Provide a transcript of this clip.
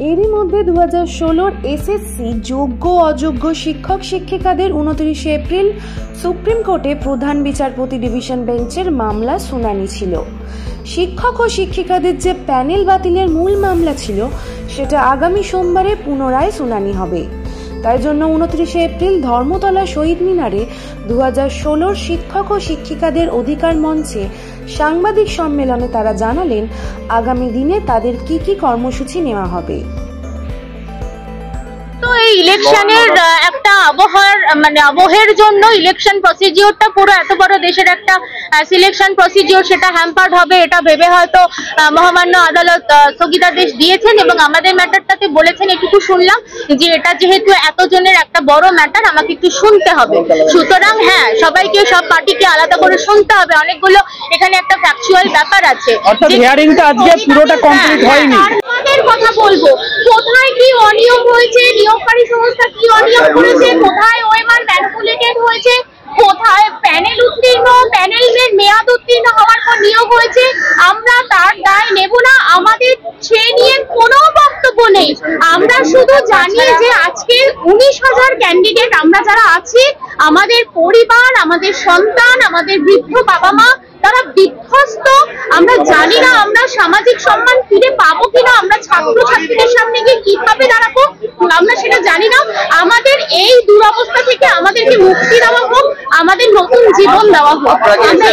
এরই মধ্যে 2016 এসএসসি যোগ্য অযোগ্য শিক্ষক শিক্ষিকাদের 29 এপ্রিল সুপ্রিম কোর্টে প্রধান বিচারপতি ডিভিশন বেঞ্চের মামলা শুনানি ছিল। শিক্ষক ও শিক্ষিকাদের যে প্যানেল বাতিলের মূল মামলা ছিল সেটা আগামী সোমবারে পুনরায় শুনানি হবে। তাই জন্য 29 এপ্রিল ধর্মতলা শহীদ মিনারে 2016 শিক্ষক ও শিক্ষিকাদের অধিকার মঞ্চে সাংবাদিক সম্মেলনে তারা জানালেন আগামী দিনে তাদের কি কি কর্মসূচি নেওয়া হবে। তো এই ইলেকশনের একটা আবহের জন্য ইলেকশন প্রসিডিওরটা পুরো এত বড় দেশের একটা সিলেকশন প্রসিডিওর সেটা হ্যাম্পার্ড হবে এটা ভেবে হয়তো মহামান্য আদালত স্থগিতাদেশ দিয়েছেন এবং আমাদের ম্যাটারটাতে বলেছেন এটুকু শুনলাম যে এটা যেহেতু এতজনের একটা বড় ম্যাটার আমাকে একটু শুনতে হবে, সুতরাং হ্যাঁ সবাইকে সব পার্টিকে আলাদা করে শুনতে হবে। অনেকগুলো এখানে একটা ফ্যাকচুয়াল ব্যাপার আছে, অর্থাৎ হিয়ারিংটা আজকে পুরোটা কমপ্লিট হয়নি। আমাদের কথা বলবো কোথায় কি অনিয়ম হয়েছে, নিয়োগকারী সংস্থা কি অনিয়ম করেছে, কোথায় ওএমআর ম্যানিপুলেটেড হয়েছে, কোথায় প্যানেল উত্তীর্ণ প্যানেলের মেয়াদ উত্তীর্ণ হওয়ার পর নিয়োগ হয়েছে, আমরা তার দায় নেব না। আমাদের সে নিয়ে কোনো বক্তব্য নেই। আমরা শুধু জানি যে আজকে 19,000 ক্যান্ডিডেট আমরা যারা আছি, আমাদের পরিবার, আমাদের সন্তান, আমাদের বৃদ্ধ বাবা মা তারা বিধ্বস্ত। আমরা জানি না আমরা সামাজিক সম্মান ফিরে পাবো কিনা, আমরা ছাত্রছাত্রীদের সামনে গিয়ে কিভাবে দাঁড়াবো আমরা সেটা জানি না। আমাদের এই দুরবস্থা থেকে আমাদেরকে মুক্তি দেওয়া হোক, আমাদের নতুন জীবন দেওয়া হোক। আমরা